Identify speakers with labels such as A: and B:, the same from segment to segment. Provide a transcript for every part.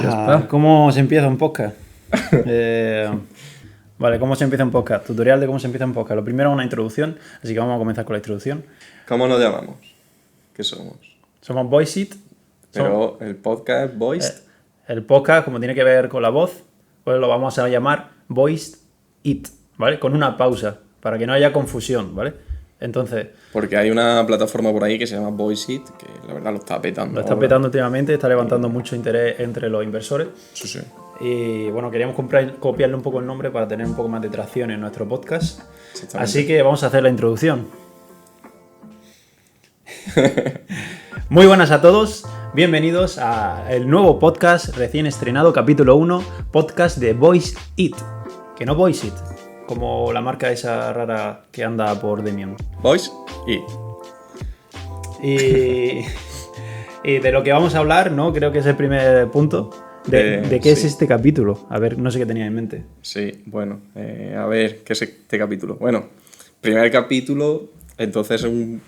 A: Ya está.
B: ¿Cómo se empieza un podcast? Vale, ¿cómo se empieza un podcast? Tutorial de cómo se empieza un podcast. Lo primero es una introducción, así que vamos a comenzar con la introducción.
A: ¿Cómo nos llamamos? ¿Qué somos?
B: Somos Voice It.
A: Pero el podcast Voiced.
B: El podcast, como tiene que ver con la voz, pues lo vamos a llamar Voiced It, ¿vale? Con una pausa, para que no haya confusión, ¿vale? Entonces...
A: Porque hay una plataforma por ahí que se llama Voiceit, que la verdad lo está petando.
B: Lo está petando últimamente, está levantando mucho interés entre los inversores.
A: Sí, sí.
B: Y bueno, queríamos copiarle un poco el nombre para tener un poco más de tracción en nuestro podcast. Así que vamos a hacer la introducción. Muy buenas a todos, bienvenidos al nuevo podcast recién estrenado, capítulo 1, podcast de Voice It. Que no Voice It, como la marca esa rara que anda por Demian.
A: Voice It.
B: Y de lo que vamos a hablar, ¿no? Creo que es el primer punto. ¿De qué es este capítulo? A ver, no sé qué tenía en mente.
A: Sí, bueno, a ver, ¿qué es este capítulo? Bueno, primer capítulo, entonces es un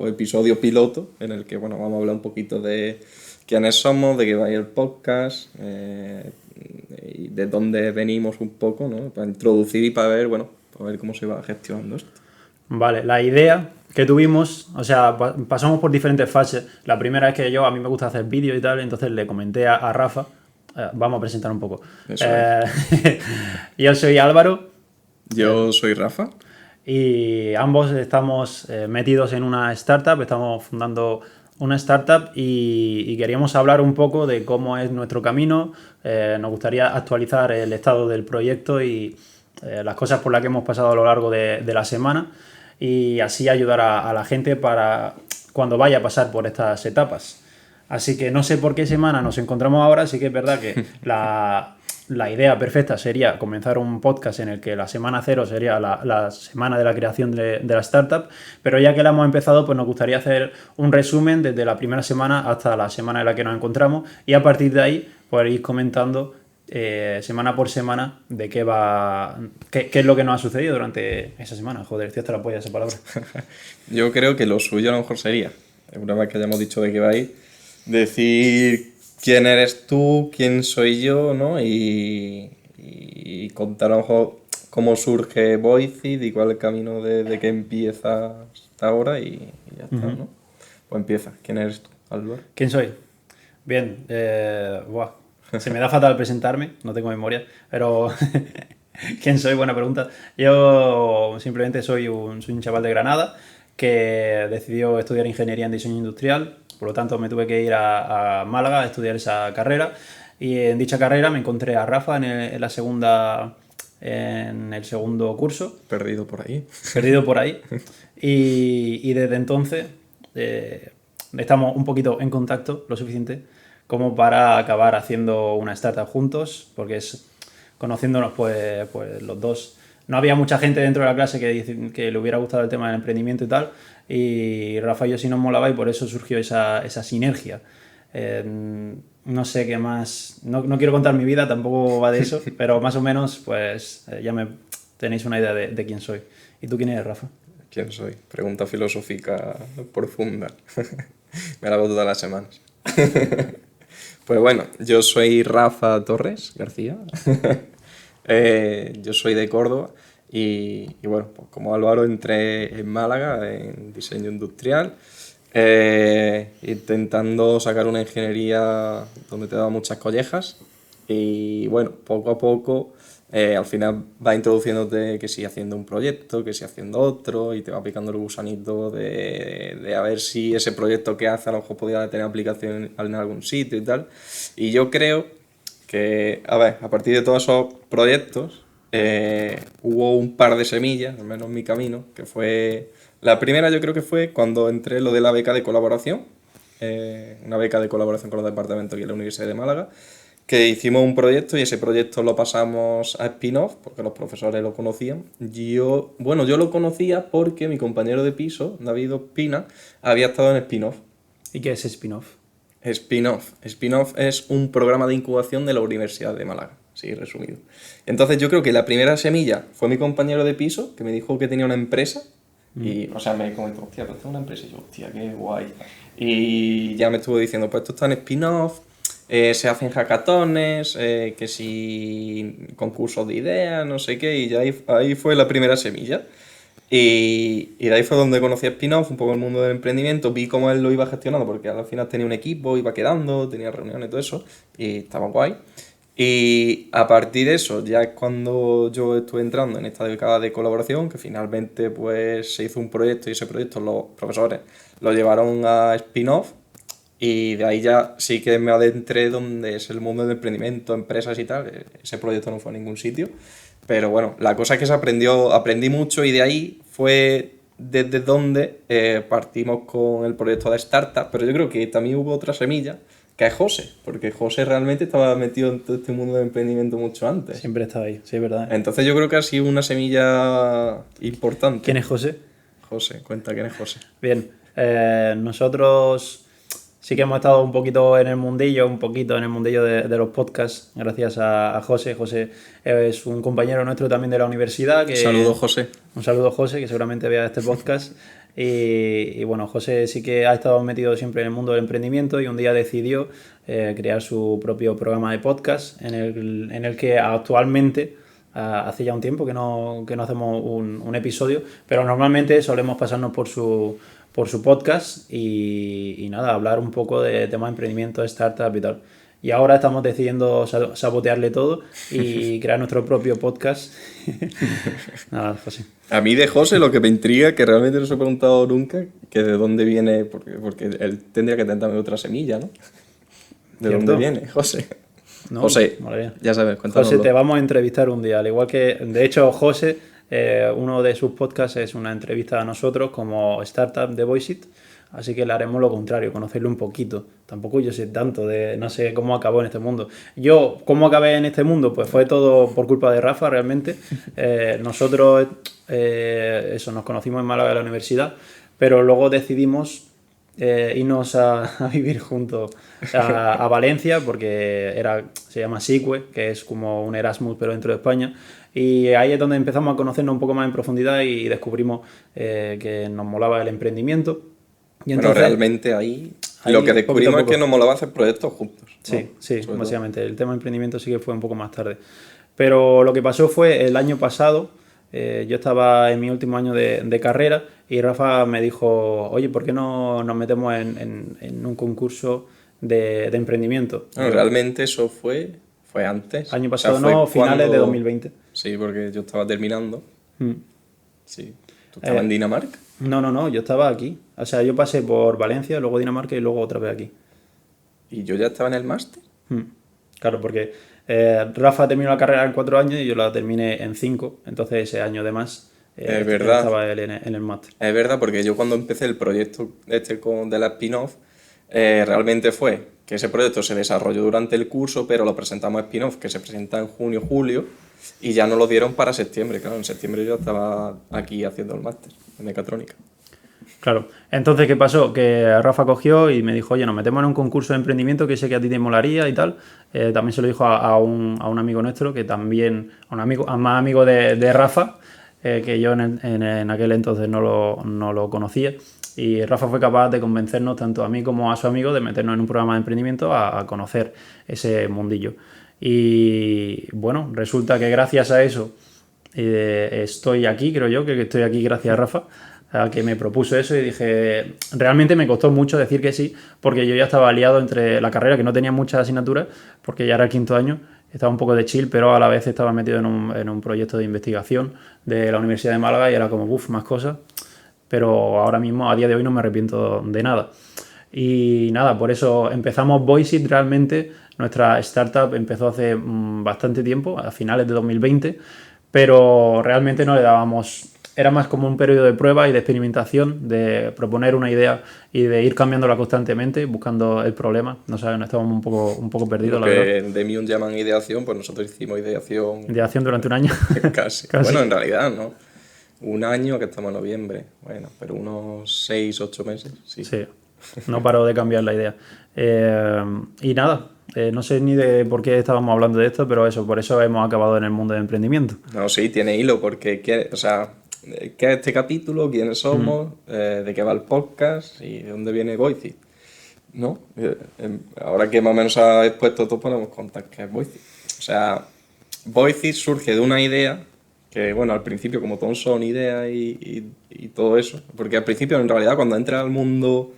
A: episodio piloto, en el que, bueno, vamos a hablar un poquito de quiénes somos, de qué va el podcast, y de dónde venimos un poco, ¿no? Para introducir y para ver, bueno, para ver cómo se va gestionando esto.
B: Vale, la idea que tuvimos, o sea, pasamos por diferentes fases. La primera es que a mí me gusta hacer vídeos y tal, entonces le comenté a Rafa, vamos a presentar un poco. Yo soy Álvaro.
A: Yo soy Rafa.
B: Y ambos estamos metidos en una startup, estamos fundando una startup y queríamos hablar un poco de cómo es nuestro camino. Nos gustaría actualizar el estado del proyecto y las cosas por las que hemos pasado a lo largo de la semana, y así ayudar a la gente para cuando vaya a pasar por estas etapas. Así que no sé por qué semana nos encontramos ahora. Sí que es verdad que la idea perfecta sería comenzar un podcast en el que la semana 0 sería la semana de la creación de la startup, pero ya que la hemos empezado, pues nos gustaría hacer un resumen desde la primera semana hasta la semana en la que nos encontramos, y a partir de ahí pues ir comentando semana por semana de qué es lo que nos ha sucedido durante esa semana. Joder, estoy hasta la polla esa palabra.
A: Yo creo que lo suyo a lo mejor sería, una vez que hayamos dicho de qué va a ir, decir quién eres tú, quién soy yo, ¿no? Y contar a lo mejor cómo surge Voiceit y cuál es el camino de que empieza hasta ahora y ya está, ¿no? Pues empieza. ¿Quién eres tú, Álvaro?
B: ¿Quién soy? Bien, se me da fatal presentarme, no tengo memoria, pero ¿quién soy? Buena pregunta. Yo simplemente soy un chaval de Granada que decidió estudiar ingeniería en diseño industrial. Por lo tanto, me tuve que ir a Málaga a estudiar esa carrera, y en dicha carrera me encontré a Rafa en el segundo curso.
A: Perdido por ahí.
B: Perdido por ahí. Y desde entonces estamos un poquito en contacto, lo suficiente como para acabar haciendo una startup juntos, porque conociéndonos pues los dos. No había mucha gente dentro de la clase que le hubiera gustado el tema del emprendimiento y tal, y Rafa y yo sí nos molaba, y por eso surgió esa sinergia. No sé qué más, no quiero contar mi vida, tampoco va de eso, pero más o menos pues ya tenéis una idea de quién soy. ¿Y tú quién eres, Rafa?
A: ¿Quién soy? Pregunta filosófica profunda. Me la hago todas las semanas. Pues bueno, yo soy Rafa Torres García. Yo soy de Córdoba y bueno, pues como Álvaro entré en Málaga en diseño industrial, intentando sacar una ingeniería donde te daba muchas collejas, y bueno, poco a poco al final va introduciéndote que sí haciendo un proyecto, que sí haciendo otro, y te va picando el gusanito de a ver si ese proyecto que hace a lo mejor podría tener aplicación en algún sitio y tal. Y yo creo que, a partir de todos esos proyectos, hubo un par de semillas, al menos en mi camino, que fue... La primera yo creo que fue cuando entré lo de la beca de colaboración, una beca de colaboración con los departamentos aquí en la Universidad de Málaga, que hicimos un proyecto y ese proyecto lo pasamos a spin-off, porque los profesores lo conocían. Yo lo conocía porque mi compañero de piso, David Ospina, había estado en spin-off.
B: ¿Y qué es spin-off?
A: Spin-off. Spin-off es un programa de incubación de la Universidad de Málaga, sí, resumido. Entonces yo creo que la primera semilla fue mi compañero de piso, que me dijo que tenía una empresa. Y, o sea, me comentó, hostia, pero esto es una empresa. Y yo, hostia, qué guay. Y ya me estuvo diciendo, pues esto está en spin-off, se hacen hackatones, que si concursos de ideas, no sé qué, y ya ahí fue la primera semilla. Y de ahí fue donde conocí a Spinoff, un poco el mundo del emprendimiento, vi cómo él lo iba gestionando, porque al final tenía un equipo, iba quedando, tenía reuniones y todo eso, y estaba guay. Y a partir de eso, ya es cuando yo estuve entrando en esta década de colaboración, que finalmente pues se hizo un proyecto y ese proyecto los profesores lo llevaron a Spinoff, y de ahí ya sí que me adentré donde es el mundo del emprendimiento, empresas y tal. Ese proyecto no fue a ningún sitio. Pero bueno, la cosa es que aprendí mucho y de ahí fue desde donde partimos con el proyecto de startup. Pero yo creo que también hubo otra semilla, que es José, porque José realmente estaba metido en todo este mundo del emprendimiento mucho antes.
B: Siempre estaba ahí, sí, es verdad.
A: Entonces yo creo que ha sido una semilla importante.
B: ¿Quién es José?
A: José, cuenta quién es José.
B: Bien, nosotros sí que hemos estado un poquito en el mundillo, de los podcasts, gracias a José. José es un compañero nuestro también de la universidad.
A: Saludos, José.
B: Un saludo, José, que seguramente vea este podcast. Y bueno, José sí que ha estado metido siempre en el mundo del emprendimiento y un día decidió crear su propio programa de podcast en el que actualmente, hace ya un tiempo que no hacemos un episodio, pero normalmente solemos pasarnos por su podcast y nada, hablar un poco de temas de emprendimiento, de startup y tal. Y ahora estamos decidiendo sabotearle todo y crear nuestro propio podcast. Nada, José.
A: A mí de José lo que me intriga, que realmente no se he preguntado nunca, que de dónde viene, porque él tendría que tener también otra semilla, ¿no? ¿De
B: ¿Cierto?
A: dónde viene, José?
B: No,
A: José, ya sabes, cuéntanoslo.
B: José, te vamos a entrevistar un día, al igual que, de hecho, José, uno de sus podcasts es una entrevista a nosotros como startup de Voiceit, así que le haremos lo contrario, conocerlo un poquito. Tampoco yo sé tanto no sé cómo acabó en este mundo. Yo, ¿cómo acabé en este mundo? Pues fue todo por culpa de Rafa, realmente. Nosotros, nos conocimos en Málaga de la universidad, pero luego decidimos irnos a vivir juntos a Valencia, porque se llama SICUE, que es como un Erasmus pero dentro de España, y ahí es donde empezamos a conocernos un poco más en profundidad y descubrimos que nos molaba el emprendimiento. Y entonces,
A: bueno, realmente ahí lo que descubrimos es que nos molaba hacer proyectos juntos, ¿no?
B: Sí, básicamente. El tema de emprendimiento sí que fue un poco más tarde. Pero lo que pasó fue el año pasado, yo estaba en mi último año de carrera y Rafa me dijo, oye, ¿por qué no nos metemos en un concurso de emprendendimiento?
A: Bueno, realmente eso fue antes.
B: Año pasado, no, finales de 2020.
A: Sí, porque yo estaba terminando.
B: Mm.
A: Sí. ¿Tú estabas en Dinamarca?
B: No, yo estaba aquí. O sea, yo pasé por Valencia, luego Dinamarca y luego otra vez aquí.
A: ¿Y yo ya estaba en el máster?
B: Claro, porque Rafa terminó la carrera en 4 años y yo la terminé en 5, entonces ese año de más
A: es verdad.
B: estaba él en el máster.
A: Es verdad, porque yo cuando empecé el proyecto de la spin-off, realmente fue que ese proyecto se desarrolló durante el curso, pero lo presentamos a spin-off, que se presenta en junio, julio, y ya nos lo dieron para septiembre. Claro, en septiembre yo estaba aquí haciendo el máster de mecatrónica.
B: Claro. Entonces, ¿qué pasó? Que Rafa cogió y me dijo, oye, nos metemos en un concurso de emprendimiento que sé que a ti te molaría y tal. También se lo dijo a un amigo nuestro, que también, a más amigo de Rafa, que yo en aquel entonces no lo conocía. Y Rafa fue capaz de convencernos, tanto a mí como a su amigo, de meternos en un programa de emprendimiento a conocer ese mundillo. Y bueno, resulta que gracias a eso estoy aquí, creo yo, que estoy aquí gracias a Rafa, a que me propuso eso y dije, realmente me costó mucho decir que sí, porque yo ya estaba liado entre la carrera, que no tenía muchas asignaturas, porque ya era el 5º año, estaba un poco de chill, pero a la vez estaba metido en un proyecto de investigación de la Universidad de Málaga y era como, más cosas, pero ahora mismo, a día de hoy, no me arrepiento de nada. Y nada, por eso empezamos Voiceit. Realmente nuestra startup empezó hace bastante tiempo, a finales de 2020, pero realmente no le dábamos... Era más como un periodo de prueba y de experimentación, de proponer una idea y de ir cambiándola constantemente, buscando el problema. No sabes, estábamos un poco perdidos,
A: Lo
B: la verdad.
A: que en Demium llaman ideación, pues nosotros hicimos ideación...
B: Ideación durante un año.
A: Casi. Bueno, en realidad, ¿no? Un año, que estamos en noviembre. Bueno, pero unos 6, 8 meses, sí.
B: Sí, no paró de cambiar la idea. Y nada, no sé ni de por qué estábamos hablando de esto, pero por eso hemos acabado en el mundo del emprendimiento.
A: No, sí, tiene hilo, porque, ¿qué es este capítulo? ¿Quiénes somos? ¿De qué va el podcast? ¿Y de dónde viene Voiceit? ¿no? Ahora que más o menos has expuesto todo, podemos contar qué es Voiceit. O sea, Voiceit surge de una idea que, bueno, al principio, como todos son ideas y todo eso, porque al principio, en realidad, cuando entras al mundo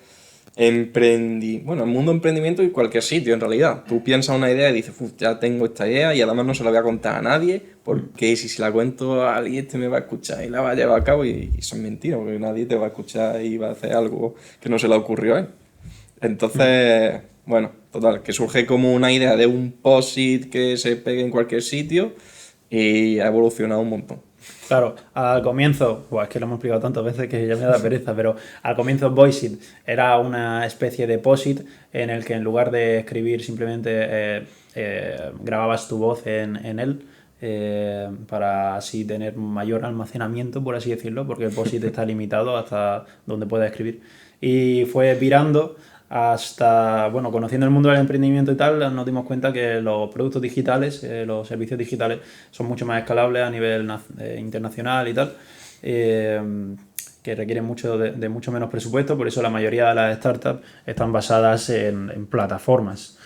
A: bueno, el mundo emprendimiento y cualquier sitio, en realidad, tú piensas una idea y dices, "Uf, ya tengo esta idea y además no se la voy a contar a nadie, porque si se la cuento a alguien, este me va a escuchar y la va a llevar a cabo", y eso es mentira, porque nadie te va a escuchar y va a hacer algo que no se le ocurrió a él. Entonces, bueno, total, que surge como una idea de un post-it que se pegue en cualquier sitio y ha evolucionado un montón.
B: Claro, al comienzo, buah, es que lo hemos explicado tantas veces que ya me da pereza, pero al comienzo Voiceit era una especie de POSIT en el que en lugar de escribir simplemente grababas tu voz en él para así tener mayor almacenamiento, por así decirlo, porque el POSIT está limitado hasta donde puedes escribir. Y fue virando hasta, bueno, conociendo el mundo del emprendimiento y tal, nos dimos cuenta que los productos digitales, los servicios digitales, son mucho más escalables a nivel internacional y tal, que requieren mucho de mucho menos presupuesto, por eso la mayoría de las startups están basadas en plataformas.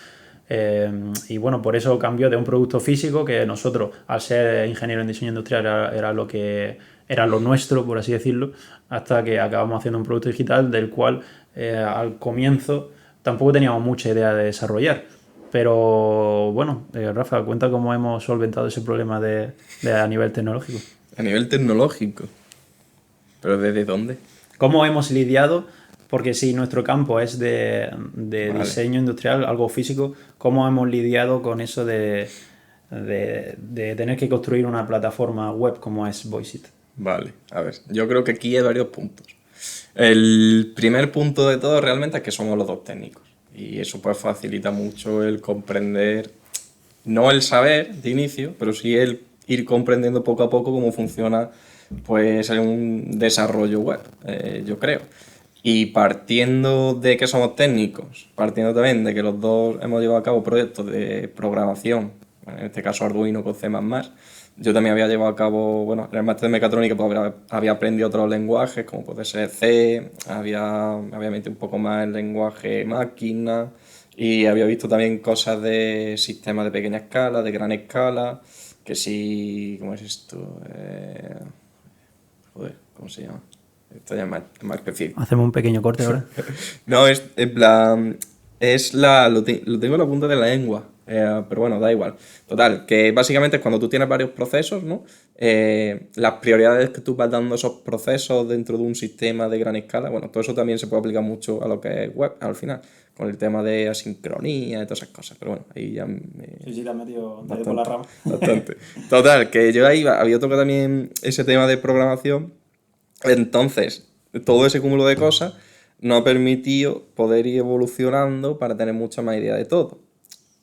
B: Y bueno, por eso cambió de un producto físico que nosotros, al ser ingeniero en diseño industrial, era lo que era lo nuestro, por así decirlo, hasta que acabamos haciendo un producto digital del cual al comienzo tampoco teníamos mucha idea de desarrollar. Pero bueno, Rafa, cuenta cómo hemos solventado ese problema a nivel tecnológico.
A: A nivel tecnológico. ¿Pero desde dónde?
B: ¿Cómo hemos lidiado? Porque si nuestro campo es de
A: Vale,
B: diseño industrial, algo físico, ¿cómo hemos lidiado con eso de tener que construir una plataforma web como es Voiceit?
A: vale. A ver, yo creo que aquí hay varios puntos. El primer punto de todo realmente es que somos los dos técnicos. Y eso pues facilita mucho el comprender, no el saber de inicio, pero sí el ir comprendiendo poco a poco cómo funciona pues un desarrollo web, yo creo. Y partiendo de que somos técnicos, partiendo también de que los dos hemos llevado a cabo proyectos de programación, en este caso Arduino con C++, yo también había llevado a cabo, bueno, en el máster de mecatrónica pues había aprendido otros lenguajes, como puede ser C, había metido un poco más el lenguaje máquina, y había visto también cosas de sistemas de pequeña escala, de gran escala, que sí, ¿cómo es esto? Joder, ¿cómo se llama? Esto ya es más específico.
B: Hacemos un pequeño corte ahora.
A: No, es en plan. Lo tengo en la punta de la lengua. Pero bueno, da igual. Total, que básicamente es cuando tú tienes varios procesos, ¿no? Las prioridades que tú vas dando a esos procesos dentro de un sistema de gran escala, bueno, todo eso también se puede aplicar mucho a lo que es web al final, con el tema de asincronía y todas esas cosas. Pero bueno, ahí ya
B: Sí, sí, te has metido por la
A: bastante,
B: rama.
A: bastante. Total, que yo ahí había tocado también ese tema de programación. Entonces, todo ese cúmulo de cosas nos ha permitido poder ir evolucionando para tener mucha más idea de todo.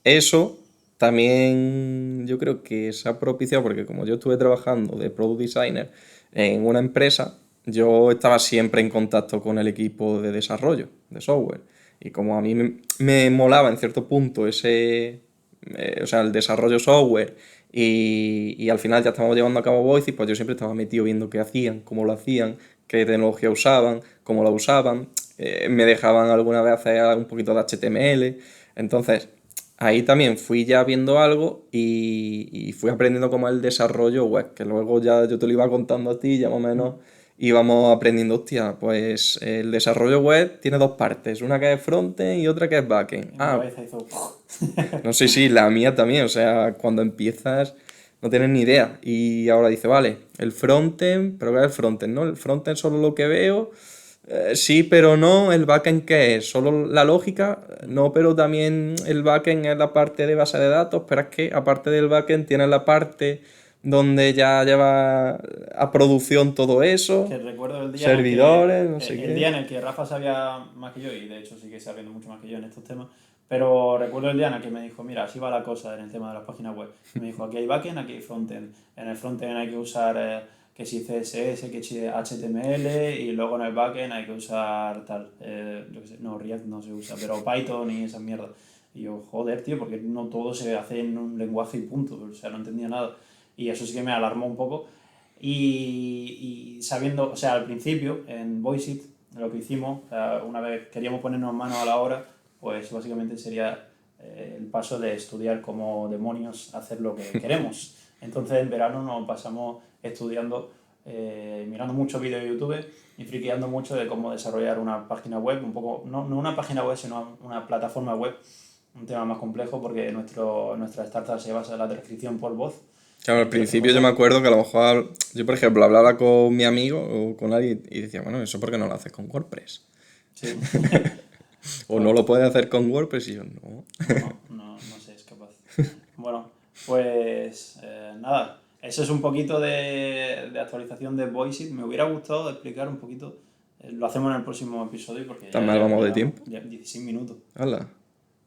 A: Eso también yo creo que se ha propiciado porque como yo estuve trabajando de product designer en una empresa, yo estaba siempre en contacto con el equipo de desarrollo de software. Y como a mí me molaba en cierto punto o sea, el desarrollo software y al final ya estábamos llevando a cabo Voice, y pues yo siempre estaba metido viendo qué hacían, cómo lo hacían, qué tecnología usaban, cómo la usaban, me dejaban alguna vez hacer un poquito de HTML, entonces ahí también fui ya viendo algo y fui aprendiendo como el desarrollo web, que luego ya yo te lo iba contando a ti, ya más o menos íbamos aprendiendo, hostia, pues el desarrollo web tiene dos partes, una que es frontend y otra que es backend.
B: En mi
A: Ah,
B: cabeza hizo...
A: no sé si la mía también, o sea, cuando empiezas no tienes ni idea. Y ahora dice, vale, el frontend, pero ¿qué es el frontend? ¿No? El frontend solo lo que veo, sí, pero no. ¿El backend qué es? ¿Solo la lógica? No, pero también el backend es la parte de base de datos, pero es que aparte del backend tienes la parte donde ya lleva a producción todo
B: Que
A: eso,
B: recuerdo el día en el que
A: servidores, no sé
B: el día
A: qué.
B: en el que Rafa sabía más que yo, y de hecho sí que sabiendo mucho más que yo en estos temas, pero recuerdo el día en el que me dijo, mira, así va la cosa en el tema de las páginas web. Me dijo, aquí hay backend, aquí hay frontend. En el frontend hay que usar que si CSS, que si HTML, y luego en el backend hay que usar tal, yo qué sé, no, React no se usa, pero Python y esas mierdas. Y yo, joder, tío, porque no todo se hace en un lenguaje y punto, o sea, no entendía nada. Y eso sí que me alarmó un poco. Y sabiendo, o sea, al principio en Voiceit lo que hicimos, una vez queríamos ponernos manos a la obra, pues básicamente sería el paso de estudiar cómo demonios hacer lo que queremos. Entonces en verano nos pasamos estudiando, mirando muchos vídeos de YouTube y friqueando mucho de cómo desarrollar una página web, un poco, no una página web, sino una plataforma web, un tema más complejo porque nuestra startup se basa en la transcripción por voz.
A: Claro, al principio yo me acuerdo que a lo mejor, yo por ejemplo hablaba con mi amigo o con alguien y decía, bueno, ¿eso por qué no lo haces con WordPress?
B: Sí.
A: O no lo puedes hacer con WordPress y yo no.
B: No sé, es capaz. Bueno, pues nada, eso es un poquito de actualización de Voiceit. Me hubiera gustado explicar un poquito, lo hacemos en el próximo episodio porque
A: ¿Tan mal vamos de tiempo?
B: Ya 16 minutos.
A: Hala.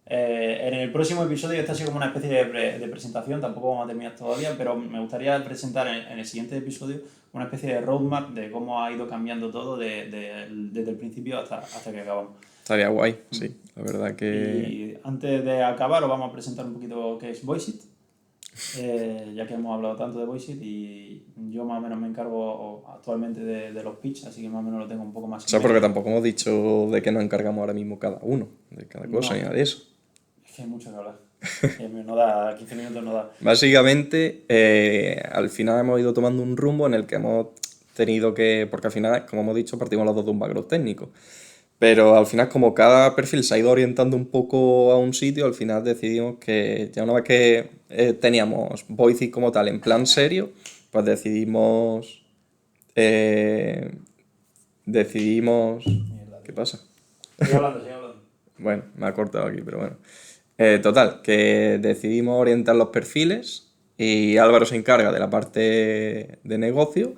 B: En el próximo episodio, esta ha sido como una especie de presentación, tampoco vamos a terminar todavía, pero me gustaría presentar en el siguiente episodio una especie de roadmap de cómo ha ido cambiando todo desde el principio hasta que acabamos.
A: Estaría guay, sí, la verdad que...
B: Y antes de acabar os vamos a presentar un poquito qué es Voiceit, ya que hemos hablado tanto de Voiceit y yo más o menos me encargo actualmente de los pitch, así que más o menos lo tengo un poco más...
A: O sea, porque tampoco hemos dicho de qué nos encargamos ahora mismo cada uno, de cada cosa ni nada de eso.
B: Es que hay mucho que hablar. No da, 15 minutos no da.
A: Básicamente, al final hemos ido tomando un rumbo en el que hemos tenido que... Porque al final, como hemos dicho, partimos los dos de un background técnico. Pero al final, como cada perfil se ha ido orientando un poco a un sitio, al final decidimos que ya una vez que teníamos Voiceit como tal en plan serio, pues decidimos... ¿Qué pasa?
B: Sigue hablando.
A: Bueno, me ha cortado aquí, pero bueno. Total, que decidimos orientar los perfiles y Álvaro se encarga de la parte de negocio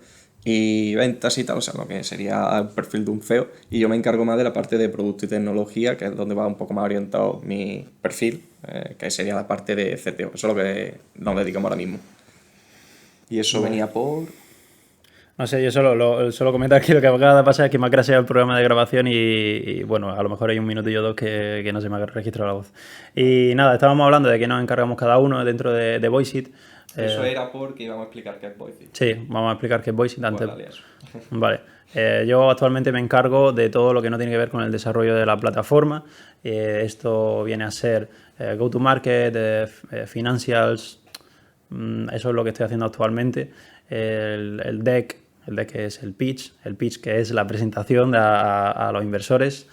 A: y ventas y tal, o sea, lo que sería el perfil de un CEO, y yo me encargo más de la parte de producto y tecnología, que es donde va un poco más orientado mi perfil, que sería la parte de CTO. Eso es lo que nos dedicamos ahora mismo. Y eso venía por...
B: No sé, yo solo comentar que lo que acaba de pasar es que me ha crasheado el programa de grabación y, bueno, a lo mejor hay un minuto o dos que no se me ha registrado la voz. Y nada, estábamos hablando de que nos encargamos cada uno dentro de Voiceit.
A: Eso era porque íbamos a explicar qué es Voiceit.
B: Sí, vamos a explicar qué es Voiceit antes.
A: Pues dale eso.
B: Vale. Yo actualmente me encargo de todo lo que no tiene que ver con el desarrollo de la plataforma. Esto viene a ser go-to-market, financials, eso es lo que estoy haciendo actualmente. El deck que es el pitch que es la presentación a los inversores.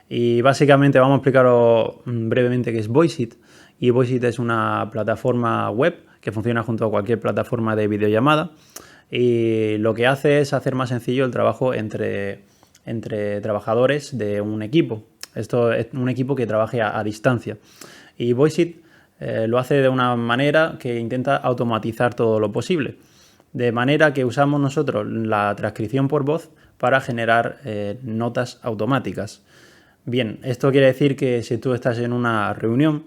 B: Y básicamente vamos a explicaros brevemente qué es Voiceit. Y Voiceit es una plataforma web que funciona junto a cualquier plataforma de videollamada y lo que hace es hacer más sencillo el trabajo entre trabajadores de un equipo. Esto es un equipo que trabaje a distancia. Y Voiceit lo hace de una manera que intenta automatizar todo lo posible. De manera que usamos nosotros la transcripción por voz para generar notas automáticas. Bien, esto quiere decir que si tú estás en una reunión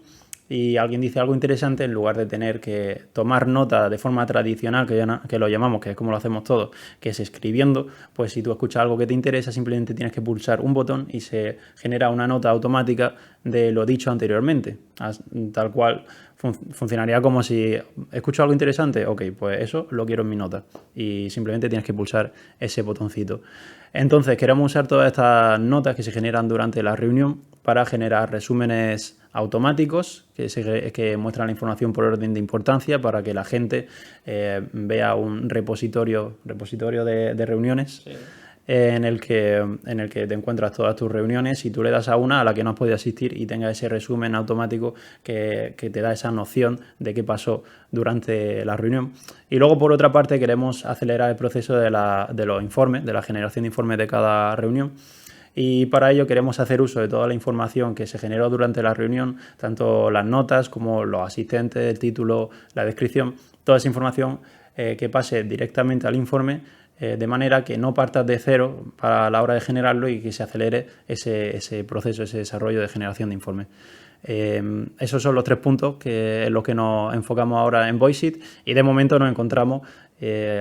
B: y alguien dice algo interesante, en lugar de tener que tomar nota de forma tradicional, que lo llamamos, que es como lo hacemos todos, que es escribiendo, pues si tú escuchas algo que te interesa, simplemente tienes que pulsar un botón y se genera una nota automática de lo dicho anteriormente. Tal cual funcionaría como si escucho algo interesante, ok, pues eso lo quiero en mi nota y simplemente tienes que pulsar ese botoncito. Entonces queremos usar todas estas notas que se generan durante la reunión para generar resúmenes automáticos que muestran la información por orden de importancia para que la gente vea un repositorio de reuniones. Sí. En el que te encuentras todas tus reuniones y tú le das a una a la que no has podido asistir y tenga ese resumen automático que te da esa noción de qué pasó durante la reunión. Y luego, por otra parte, queremos acelerar el proceso de los informes, de la generación de informes de cada reunión. Y para ello queremos hacer uso de toda la información que se generó durante la reunión, tanto las notas como los asistentes, el título, la descripción, toda esa información que pase directamente al informe, de manera que no partas de cero para la hora de generarlo y que se acelere ese proceso, ese desarrollo de generación de informes. Esos son los 3 puntos en los que nos enfocamos ahora en Voiceit y de momento nos encontramos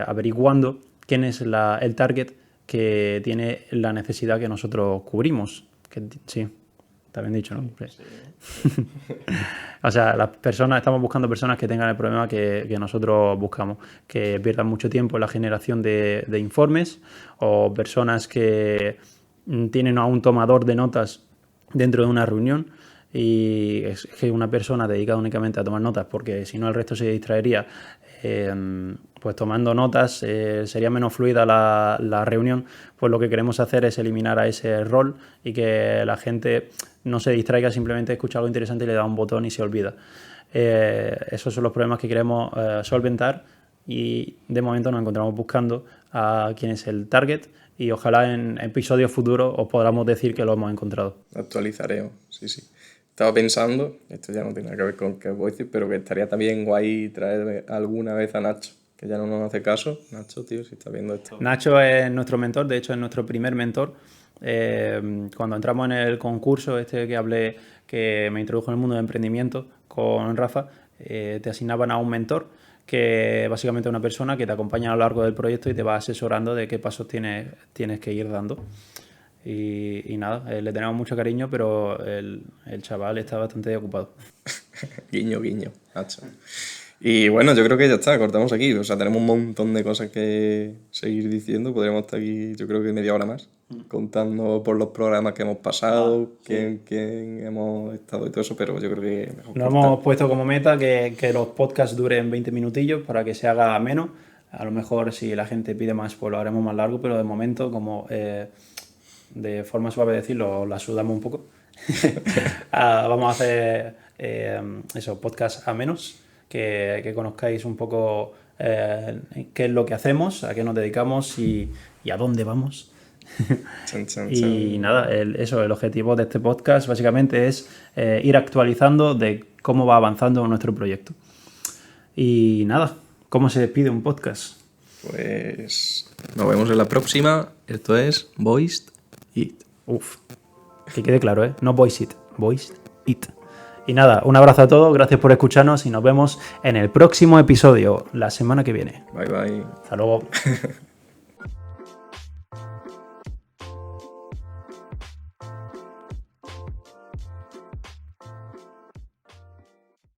B: averiguando quién es el target que tiene la necesidad que nosotros cubrimos. Sí, está bien dicho, ¿no? Sí. O sea, estamos buscando personas que tengan el problema que nosotros buscamos, que pierdan mucho tiempo en la generación de informes o personas que tienen a un tomador de notas dentro de una reunión y es que una persona dedicada únicamente a tomar notas, porque si no el resto se distraería, pues tomando notas sería menos fluida la reunión. Pues lo que queremos hacer es eliminar a ese rol y que la gente no se distraiga, simplemente escucha algo interesante y le da un botón y se olvida. Esos son los problemas que queremos solventar y de momento nos encontramos buscando a quién es el target y ojalá en episodios futuros os podamos decir que lo hemos encontrado.
A: Actualizaremos, sí. Estaba pensando, esto ya no tiene nada que ver con qué voy a decir, pero que estaría también guay traer alguna vez a Nacho, que ya no nos hace caso. Nacho, tío, si estás viendo esto.
B: Nacho es nuestro mentor, de hecho es nuestro primer mentor. Cuando entramos en el concurso este que hablé, que me introdujo en el mundo del emprendimiento con Rafa, te asignaban a un mentor, que básicamente es una persona que te acompaña a lo largo del proyecto y te va asesorando de qué pasos tienes que ir dando. Y nada, le tenemos mucho cariño, pero el chaval está bastante ocupado.
A: Guiño, Nacho. Y bueno, yo creo que ya está, cortamos aquí. O sea, tenemos un montón de cosas que seguir diciendo. Podríamos estar aquí, yo creo que media hora más, contando por los programas que hemos pasado, quién hemos estado y todo eso, pero yo creo que mejor
B: Nos hemos puesto como meta que los podcasts duren 20 minutillos para que se haga menos. A lo mejor si la gente pide más, pues lo haremos más largo, pero de momento, como de forma suave de decirlo, la sudamos un poco. Vamos a hacer eso, podcast a menos, que conozcáis un poco qué es lo que hacemos, a qué nos dedicamos y a dónde vamos. Y nada, el objetivo de este podcast básicamente es ir actualizando de cómo va avanzando nuestro proyecto. Y nada, ¿cómo se despide un podcast?
A: Pues nos vemos en la próxima. Esto es Voiced It.
B: Uf, que quede claro, ¿eh? No Voice It, Voiced It. Y nada, un abrazo a todos, gracias por escucharnos y nos vemos en el próximo episodio, la semana que viene.
A: Bye.
B: Hasta luego.